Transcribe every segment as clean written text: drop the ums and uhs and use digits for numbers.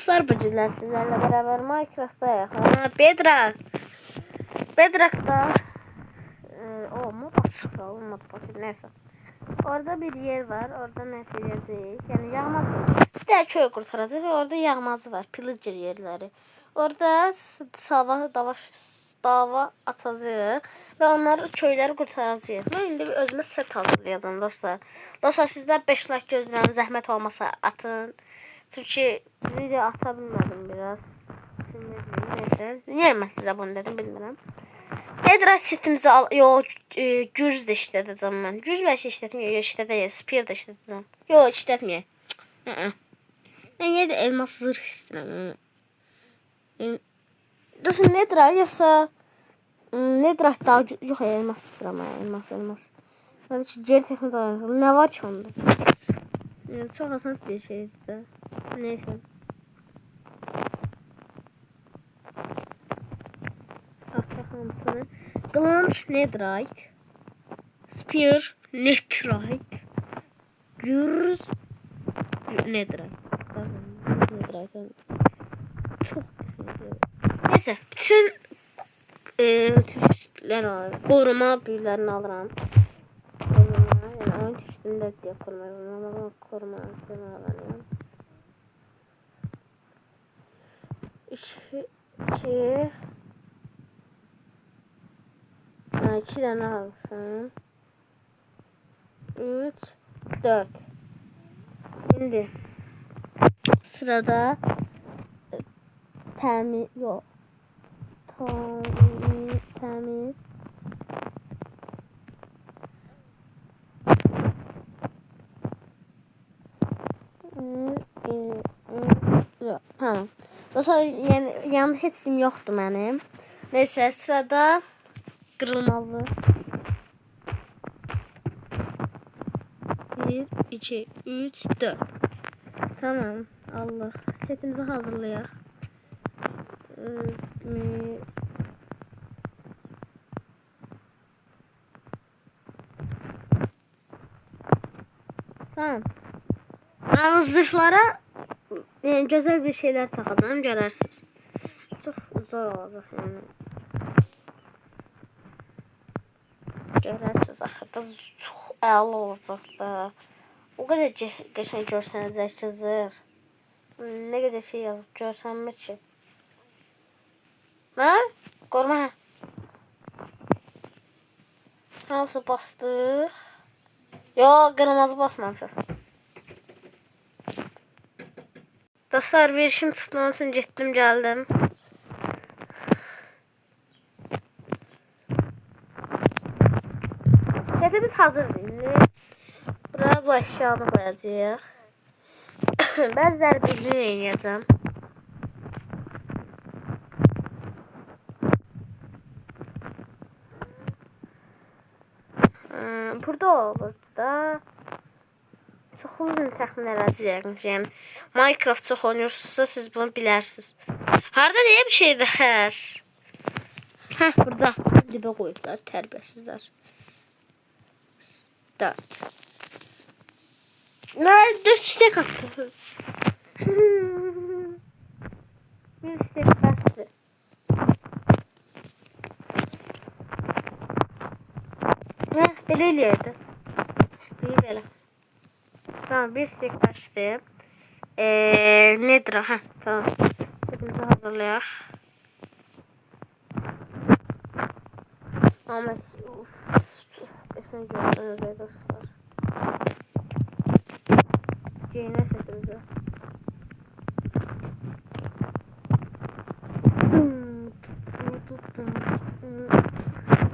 Dostlar, bu günler sizlerle beraber Minecraft'ta Bedrock'ta mod açık olmadı bakın, neyse. Orada bir yer var, orada ne yapacağız? Yani yağmaz. Bir de köy kurtaracağız ve orada yağmazı var, pillager yerleri. Orada dava atacağız ve onları köyleri kurtaracağız. Ben indi bir özümə set hazırlayacağım dostlar. Dostlar, sizler 5 like gözləyirəm, zəhmət olmasa atın. Çünkü video ata bilmedim biraz. Neyse. Niye ben size bunu dedim bilmiyorum. Bedrock setimizi al. Yok, Gürz de işleteceğim ben. Gürz belki işletmiyor. Yok, işleteceğim. Spear da işleteceğim. Yok, işletmiyor. Ben yine de elmas zırh istedim. Dostum, Bedrock yoksa Bedrock daha yok, elmas istedim. Elmas. Hadi şu geri teknik dayanışalım. Ne var ki onda? Çok hassas bir şeydi de. Neyse. Hamısını. Kılıç netherite. Spear netherite. Gürz netherite. Çok neyse. Bütün turistler alır. Koruma büyülerini alırım. Yani oyun üstünde diye koruma alıyorum. İki tane alsın. 3, 4. Şimdi sırada tamir yok. Tamir. Tamam. Dostlar, yanımda heç kim yoxdur mənim. Neyse, sırada kırılmalı. 1, 2, 3, 4. Tamam. Allah. Setimizi hazırlayaq. Tamam. Ben zırhlara güzel bir şeyler takacağım, görərsiniz. Çok zor olacak yani. Görərsiniz, axırda çox əla olacaq da. O kadar qəşəng görsənəcək ki, zırh. Ne kadar şey yazıb görsənmir ki. Ha? Qorma. Hansı bastıq? Yo, qırmızı basmamışıq. Dostlar, bir işim çıxdı, onun üçün getdim, gəldim. Setimiz hazırdır. Buraya bu eşyanı koyacağıq. Bəziləri bilgini eləyəcəm. Burada olur da. Çox uzun təxmin edəcəyəm. Yəni Minecraft çox oynayırsınızsa siz bunu bilərsiniz. Harda deyə bir şeydir hər. Hə, burada dibə qoyublar, tərbiyəsizlər. 4. Mən 4 stek attım. Bir stek bəsdir. Hə, belə eləyərdi. Belə. Tamam, bir stek bəsdir. Nedir? Hə, tamam. Hepimizi hazırlayaq. Ahmet, çok efendim gördünüz dostlar. Giyinə setimizi.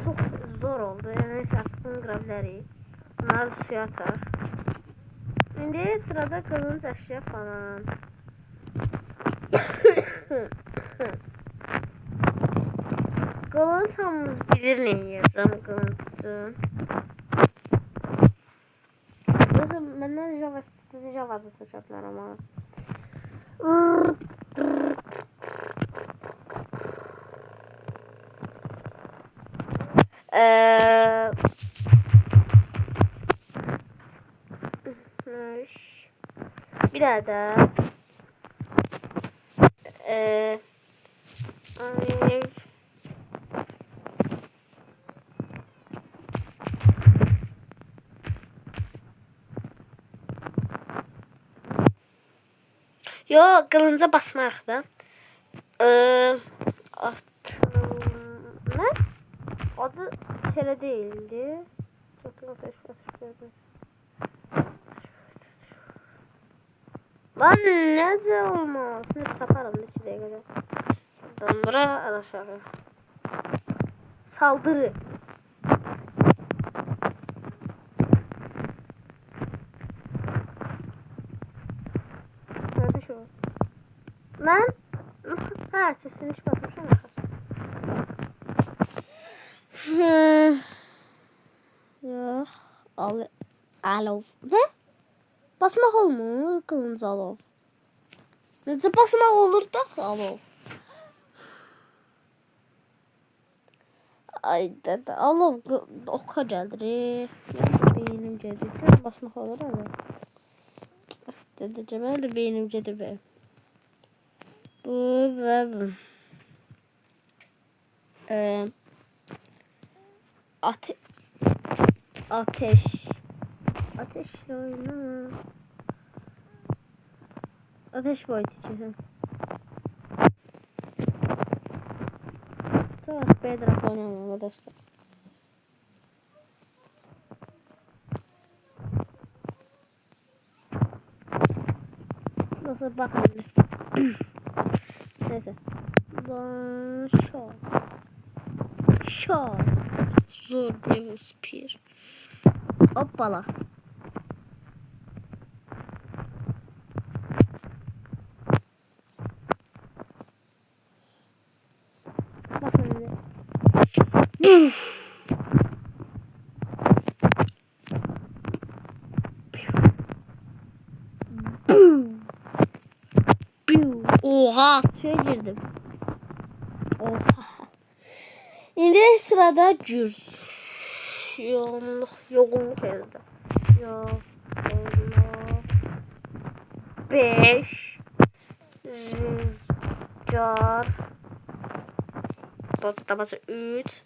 Çok zor oldu. Yani sattığım grafileri. Bunları suya atar. Şimdi sırada kılınç eşya falan. Kılınç hamımız bilir ne yiyeceğim kılınçı. Dostum, benden Java'da seçecekler ama. Bir daha da Ay, yo, qılınca basmaq da. Ne? Adı tele değildi. Lan ne olmaz? Ne saparım ne kadar. Dondura aşağı. Saldırı. Nerede şu? Ben? Ha, sesini hiç basmışım. Yok. Alov. Ne? Basmak olmur kılınca alov. Necə basmaq olur da alov. Ay dede alov oka gəldir. Beynim gedir. Basmaq olur ama. Dedeciğim öyle beynim gedir be. Bu ve bu. Ateş. Ateş oyunu. Ateş boyutucu. Tamam, Bedrock oynamam arkadaşlar. Nasıl bakalım. Neyse. Şok. Zor bir spir. Hoppala. Bakın. Oha, suya girdim. Oha. Şimdi sırada gürs. Yoğunluk elde. Yoğunluk. 5 rüzgar patlaması 3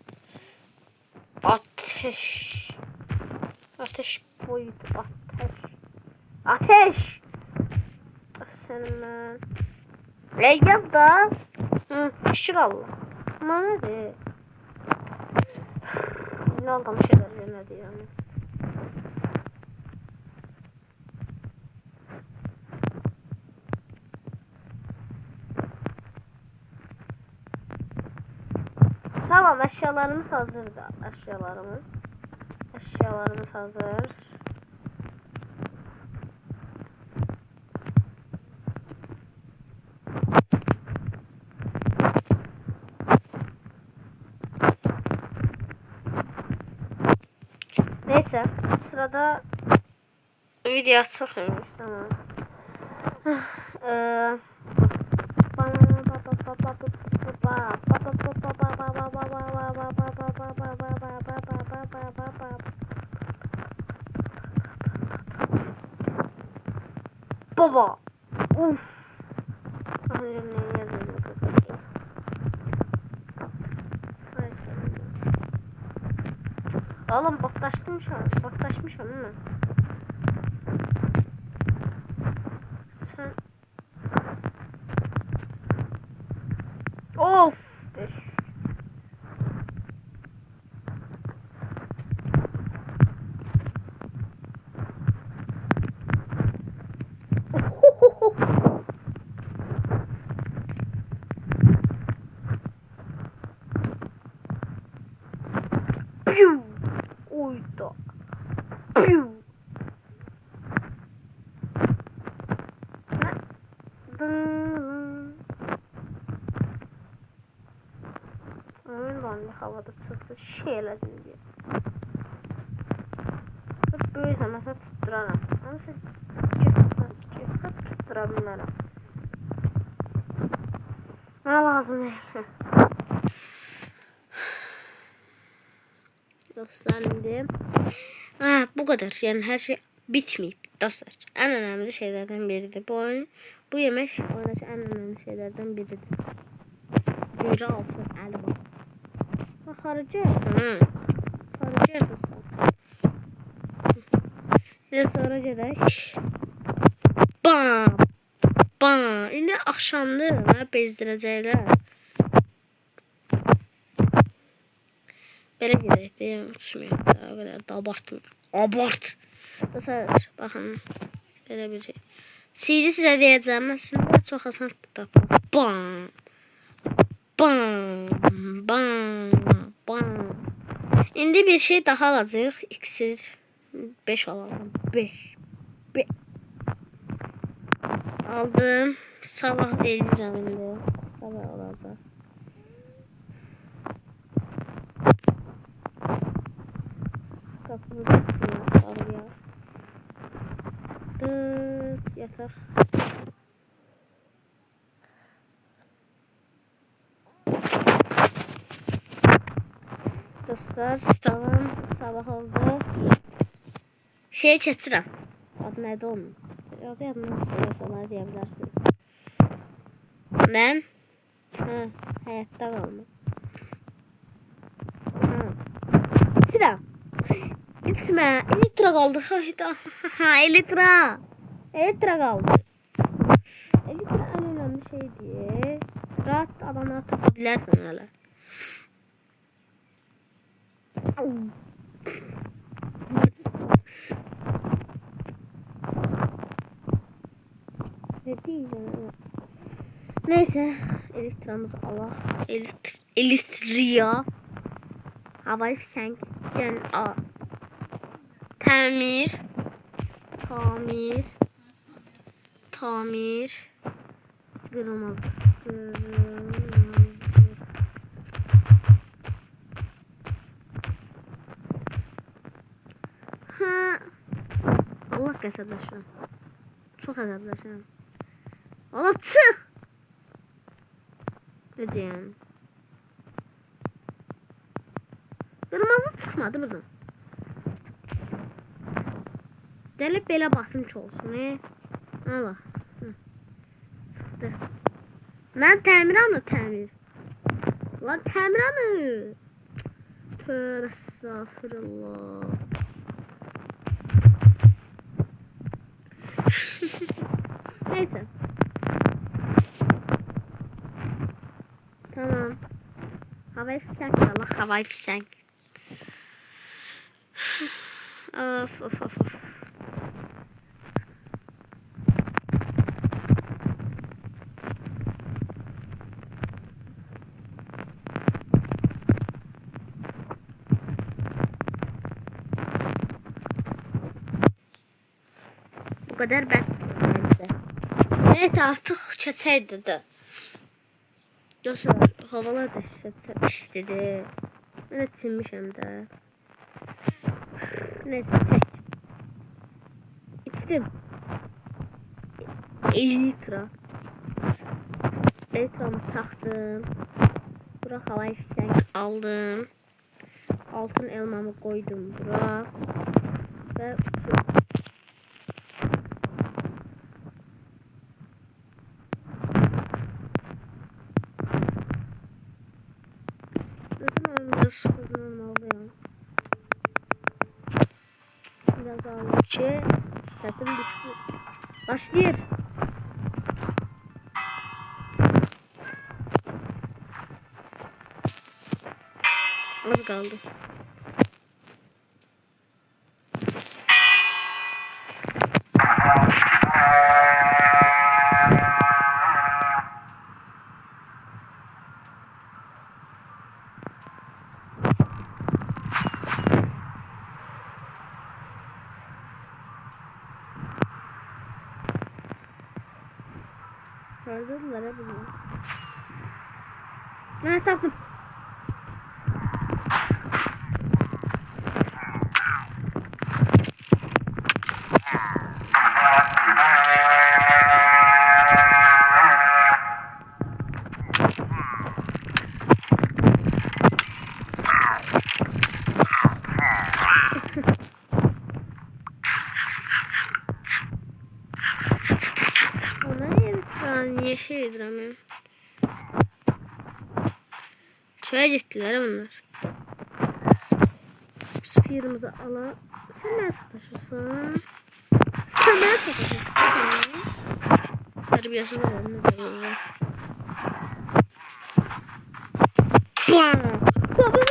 ateş boyutu ateş senin ben yaz da şükür Allah ama ne de ne aldım şeyler ne diyor yani. Tamam, eşyalarımız hazır da. Eşyalarımız hazır. Neyse, sırada video çıkıyormuş. Tamam. Baba. Uf. Oğlum baktaşmışım değil mi? Sen... Of. Oyda. Oyun havada tuttu şeyledim diye. Böyle mesela tutturaram. Ama siz tutturabilmem. Ne lazım ne? Dostlar şimdi. Bu kadar. Yani her şey bitmeyip dostlar. En önemli şeylerden biridir. Bu yemek oynayacak en önemli önemli şeylerden biridir. Gece altın elma. Bak harcayasın ha. Harcayasın. Ve sonra gedək. Bam. Bam. İndi axşamdır. Mənə bezdirəcəklər. Belə gedək deyəm. Tutmayaq da. O qədər də abartmıyorum. Abart. Mesela bakın. Belə bir şey. CD sizə deyəcəm. Əslində çox asan tapın. Bam. Bam. Bam. Bam. İndi bir şey daha alacağıq. İksir 5 alalım. 5. Aldım. Sabah eləyəcəm indi. Sabah olacaq. Qapımızı açıyor. Dıt yatar. Dostlar, tamam. Sabah oldu. Şey keçirəm. Adı nədir onun? Adı yadımdan çıxıyorsa deyə bilərsiniz. Mən həyatda qaldım. Keçirəm. Gitmə. Elitra qaldı. Elitra qaldı. Elitra ən önəmli şeydir. Rahat adamı tapa bilərsən hələ. Ne diyeceğim? Neyse, elektramızı Allah. Elektriya. Havayı fişenk. Yani tamir. Kırmızı. Allah qəsəbləşirəm. Çox qəsəbləşirəm. Allah çıx! Necəyəm? Qırmızı çıxmadı buradan. Gəlib belə basınç olsun. Allah. Çıxdı. Mən təmiranı təmir. Lan təmiranı. Tövbə estağfurullah. Neyse. Tamam. Havayı fişenk Allah havayı fişenk. Of. Bu kadar bəs bence. Neyse artık keçəydi də. Dostlar, havalar da istedi. Ben çinmişəm də. Neyse çək. İçdim. 50 litre. Litramı taktım. Bura havayı fişenk aldım. Altın elmamı koydum bura. Ve biraz normalıyım. Biraz ağırlıkçı. Sesim düştü. Başlayır. Az kaldı. Öldürdüler hep bunu. Ne taptım? şey edirəm ya. Çöyə getdilər bunlar. Spear'ımızı ala. Sen nereye sataşırsın? Sen nereye sataşırsın? Terbiyesiz olalım. Ne diyorlar? Baba.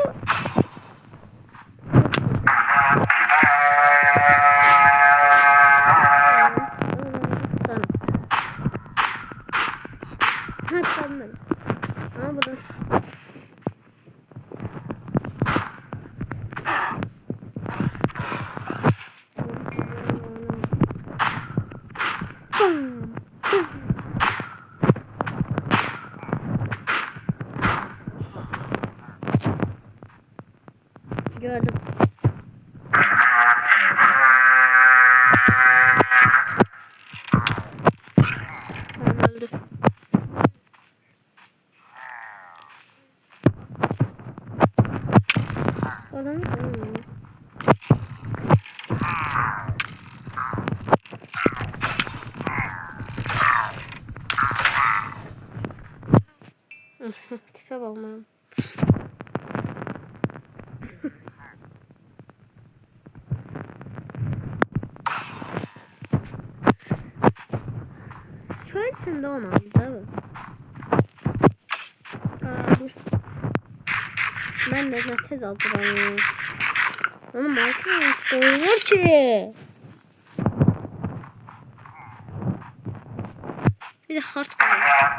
Gördüm. Tamam öldü. Oradan mı? Tipe bakmam. Çöl içinde olmaz değil mi? Ben de tez aldım. Oğlum bakın koyuyor ki. Bir de hard koyuyor.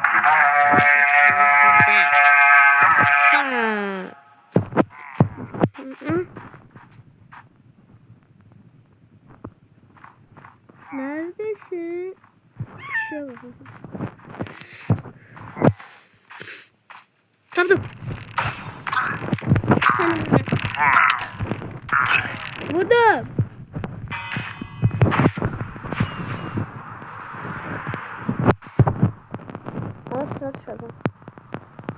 Neredesin? Şey bakın. Tamam. Vurdum. Şuradan.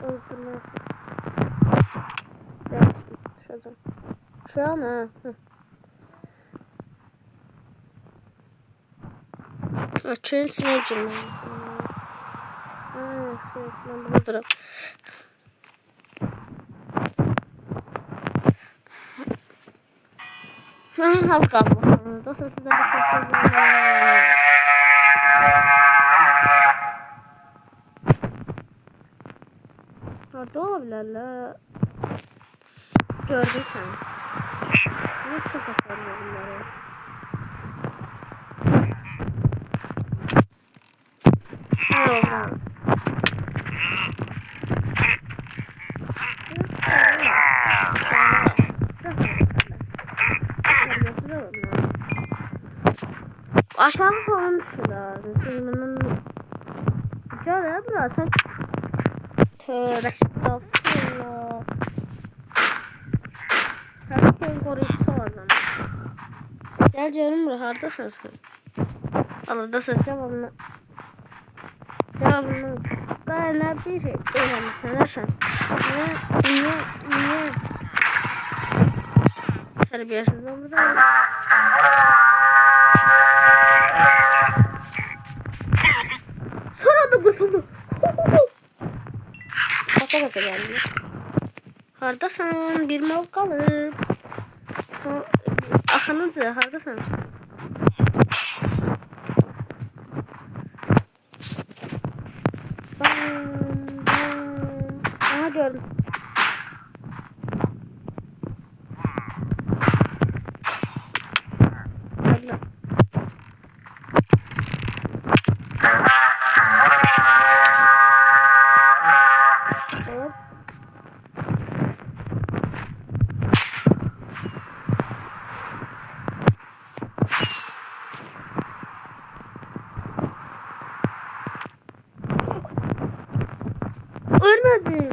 Öldürme. Evet, şuradan. Şu an ha. Açın sinircim. Ben burada duram. Az kaldı. Dostlar sizden bir şey orada olabilirler. Gördün sen. Ne çok hasarlı bunları. Ne oldu? Aşağı falan düşüyorlar. Güzel ya burası. Tövbe estağfurullah. Her şeyin koruyucusu var lan. Gel canım buraya hardasın sen. Allah'da sen cevabını. Daha ne bir şey öğrenmişsin Hasan. Niye? Terbiyesiz mi burada? Sonra da kurtuldu. Kafa geldi. Hardasın bir mal kalıp. Akınızı hardasın. Aha gördüm. Hadi. Ölmedi.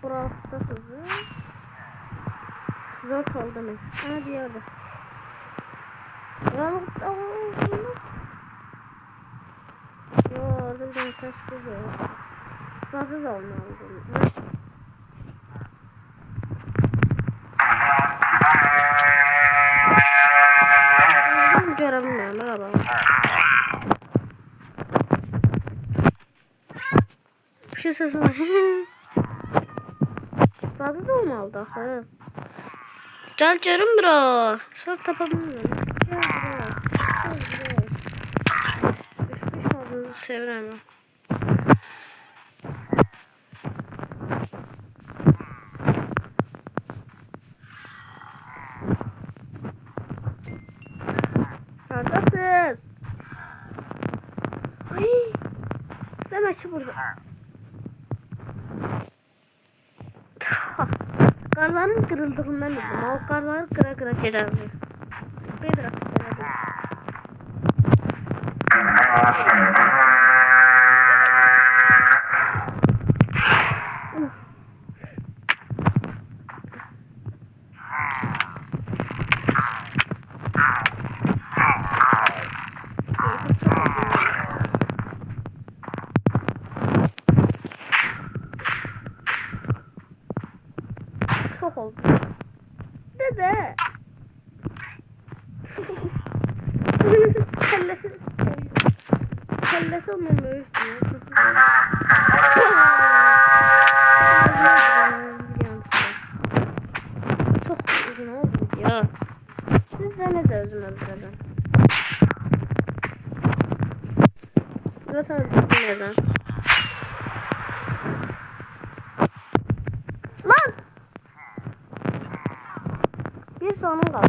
Burası sızı. Zor kaldı mı? Ana diyordu. Buralıkta oldu. orada bir tane taş geliyor. Zaten da olmalı. Ben göremiyorum. Merhaba. Bir şey sesim var. Zaten da olmalı daha. Gel görüm bro. Sonra tapabilirim. Gel bro. Gel bro. Düşmüş olduğunuzu seviyorum. Neredesiniz? Demek ki burada. Karların kırıldığından bildim. O karları kıra kıra giderdi. Bir bırak giderdi. Çok oldu. Dede. Kellesi. Kellesi onun böyle. Çok uzun oldu ya. Sizce ne de uzun oldu dedim. Burası öldürdüm. Lan! Bir canım kaldı.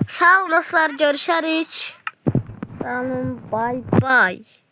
Sağ olasınlar, görüşürüz. Sağ olun, bye bye.